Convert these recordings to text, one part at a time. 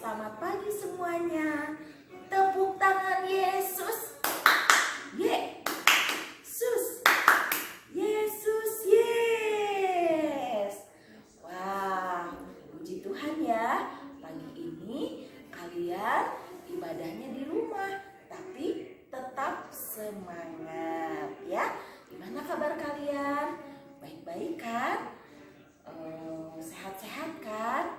Selamat pagi semuanya. Tepuk tangan Yesus. Yesus. Yesus, yes. Wah, puji Tuhan ya. Pagi ini kalian ibadahnya di rumah, tapi tetap semangat ya. Gimana kabar kalian? Baik-baik kan? Sehat-sehat kan?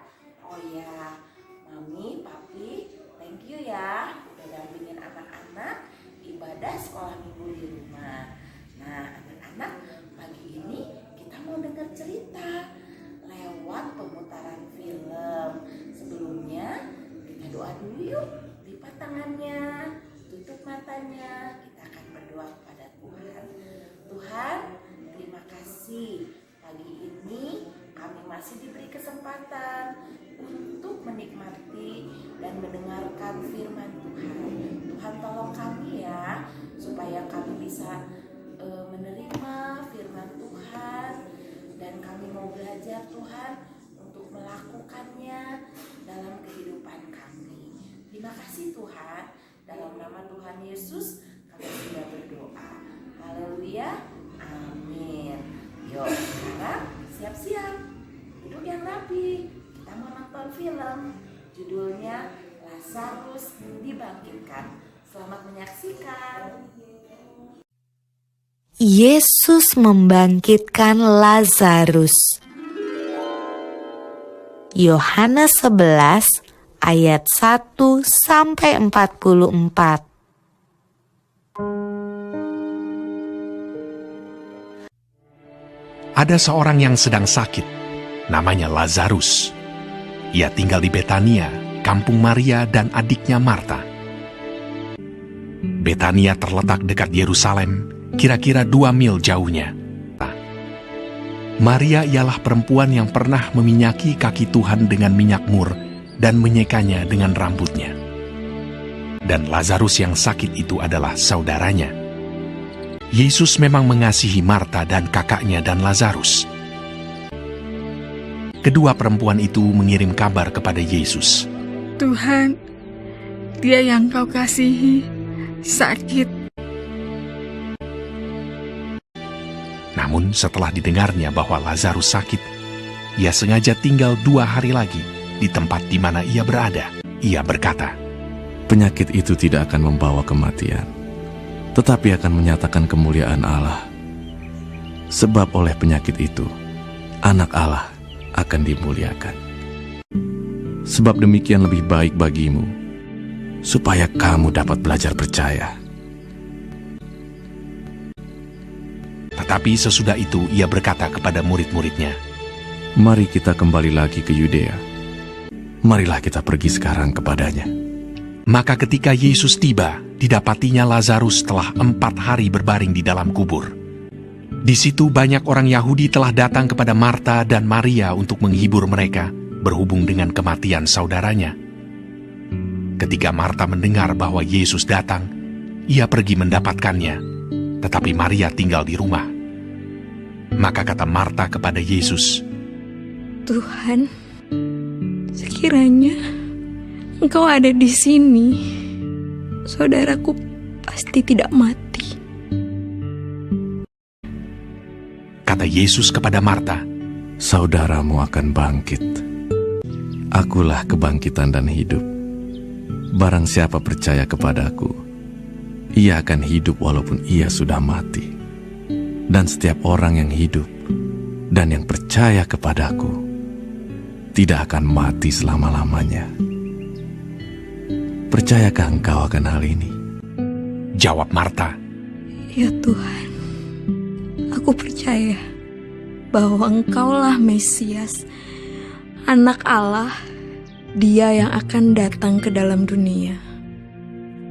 Oh ya, Mami, Papi, thank you ya udah dampingin anak-anak ibadah sekolah minggu di rumah. Nah, anak-anak, pagi ini kita mau dengar cerita lewat pemutaran film. Sebelumnya kita doa dulu yuk. Lipat tangannya, tutup matanya. Kita akan berdoa kepada Tuhan. Tuhan, terima kasih pagi ini kami masih diberi kesempatan untuk menikmati dan mendengarkan firman Tuhan. Tuhan tolong kami ya, supaya kami bisa menerima firman Tuhan, dan kami mau belajar Tuhan untuk melakukannya dalam kehidupan kami. Terima kasih Tuhan, dalam nama Tuhan Yesus kami sudah berdoa. Haleluya, amin. Yuk sekarang siap-siap, duduk yang rapi. Kita mau nonton film, judulnya Lazarus Dibangkitkan. Selamat menyaksikan. Yesus membangkitkan Lazarus. Yohanes 11 ayat 1 sampai 44. Ada seorang yang sedang sakit, namanya Lazarus. Ia tinggal di Betania, kampung Maria dan adiknya Marta. Betania terletak dekat Yerusalem, kira-kira 2 mil jauhnya. Maria ialah perempuan yang pernah meminyaki kaki Tuhan dengan minyak mur dan menyekanya dengan rambutnya. Dan Lazarus yang sakit itu adalah saudaranya. Yesus memang mengasihi Marta dan kakaknya dan Lazarus. Kedua perempuan itu mengirim kabar kepada Yesus. Tuhan, dia yang kau kasihi sakit. Namun setelah didengarnya bahwa Lazarus sakit, ia sengaja tinggal 2 hari lagi di tempat di mana ia berada. Ia berkata, penyakit itu tidak akan membawa kematian, tetapi akan menyatakan kemuliaan Allah. Sebab oleh penyakit itu, anak Allah akan dimuliakan. Sebab demikian lebih baik bagimu, supaya kamu dapat belajar percaya. Tetapi sesudah itu ia berkata kepada murid-muridnya, Mari kita kembali lagi ke Yudea. Marilah kita pergi sekarang kepadanya. Maka ketika Yesus tiba, didapatinya Lazarus telah 4 hari berbaring di dalam kubur. Di situ banyak orang Yahudi telah datang kepada Marta dan Maria untuk menghibur mereka berhubung dengan kematian saudaranya. Ketika Marta mendengar bahwa Yesus datang, ia pergi mendapatkannya, tetapi Maria tinggal di rumah. Maka kata Marta kepada Yesus, Tuhan, sekiranya Engkau ada di sini, saudaraku pasti tidak mati. Kata Yesus kepada Marta, Saudaramu akan bangkit. Akulah kebangkitan dan hidup. Barang siapa percaya kepadaku, ia akan hidup walaupun ia sudah mati. Dan setiap orang yang hidup dan yang percaya kepadaku tidak akan mati selama-lamanya. Percayakah engkau akan hal ini? Jawab Marta, Ya Tuhan, aku percaya bahwa Engkaulah Mesias, Anak Allah, Dia yang akan datang ke dalam dunia.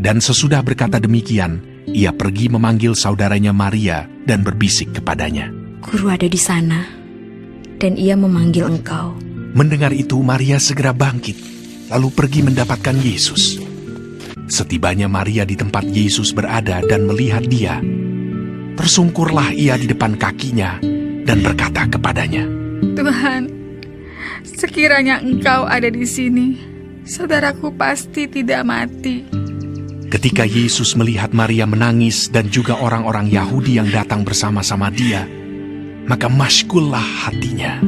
Dan sesudah berkata demikian, ia pergi memanggil saudaranya Maria dan berbisik kepadanya. Guru ada di sana, dan ia memanggil engkau. Mendengar itu Maria segera bangkit, lalu pergi mendapatkan Yesus. Setibanya Maria di tempat Yesus berada dan melihat dia, tersungkurlah ia di depan kakinya dan berkata kepadanya, Tuhan, sekiranya Engkau ada di sini, saudaraku pasti tidak mati. Ketika Yesus melihat Maria menangis dan juga orang-orang Yahudi yang datang bersama-sama dia, maka masykullah hatinya.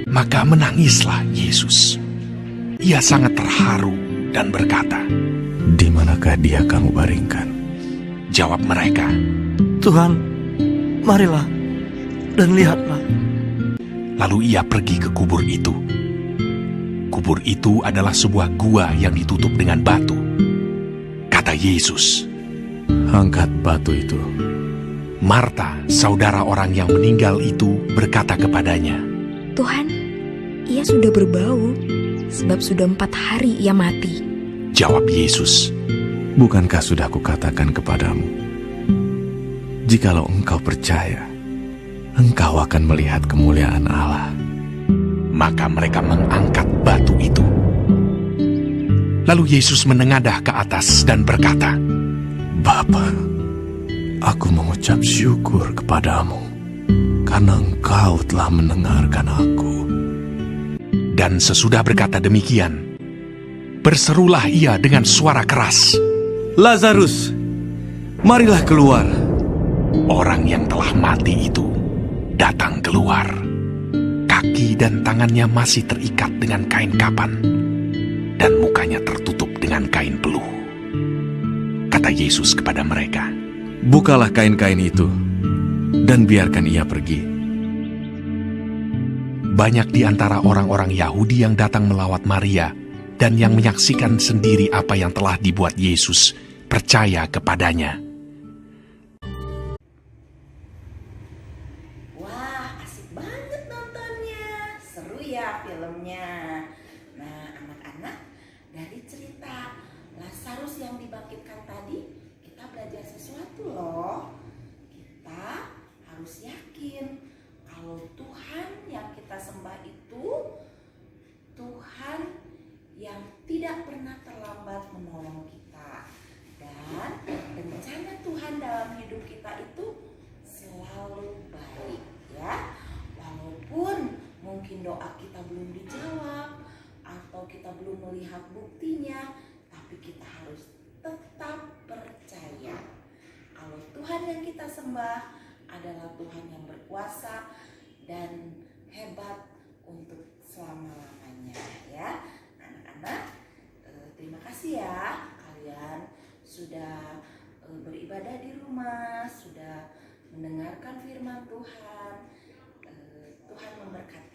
Maka menangislah Yesus. Ia sangat terharu dan berkata, "Di manakah dia kamu baringkan?" Jawab mereka, Tuhan, marilah dan lihatlah. lalu ia pergi ke kubur itu. Kubur itu adalah sebuah gua yang ditutup dengan batu. Kata Yesus, "Angkat batu itu." Marta, saudara orang yang meninggal itu, berkata kepadanya, Tuhan, ia sudah berbau, sebab sudah 4 hari ia mati. Jawab Yesus, Bukankah sudah kukatakan kepadamu, jikalau engkau percaya, engkau akan melihat kemuliaan Allah. maka mereka mengangkat batu itu. Lalu Yesus menengadah ke atas dan berkata, Bapa, aku mengucap syukur kepadamu, karena engkau telah mendengarkan aku. Dan sesudah berkata demikian, berserulah ia dengan suara keras, Lazarus, marilah keluar. Orang yang telah mati itu datang keluar. Kaki dan tangannya masih terikat dengan kain kapan, dan mukanya tertutup dengan kain peluh. Kata Yesus kepada mereka, Bukalah kain-kain itu, dan biarkan ia pergi. banyak di antara orang-orang Yahudi yang datang melawat Maria dan yang menyaksikan sendiri apa yang telah dibuat Yesus percaya kepadanya. Wah, asik banget nontonnya. Seru ya filmnya. Nah, anak-anak, dari cerita Lazarus yang dibangkitkan tadi, kita belajar sesuatu loh. Kita harus yakin kalau Tuhan yang kita sembah itu Tuhan yang tidak pernah terlambat menolong kita. Dan rencana Tuhan dalam hidup kita itu selalu baik, ya. Walaupun mungkin doa kita belum dijawab atau kita belum melihat buktinya, tapi kita harus tetap percaya kalau Tuhan yang kita sembah adalah Tuhan yang berkuasa dan hebat untuk selama-lamanya, ya. Anak-anak, terima kasih ya kalian sudah beribadah di rumah, sudah mendengarkan firman Tuhan. Tuhan memberkati.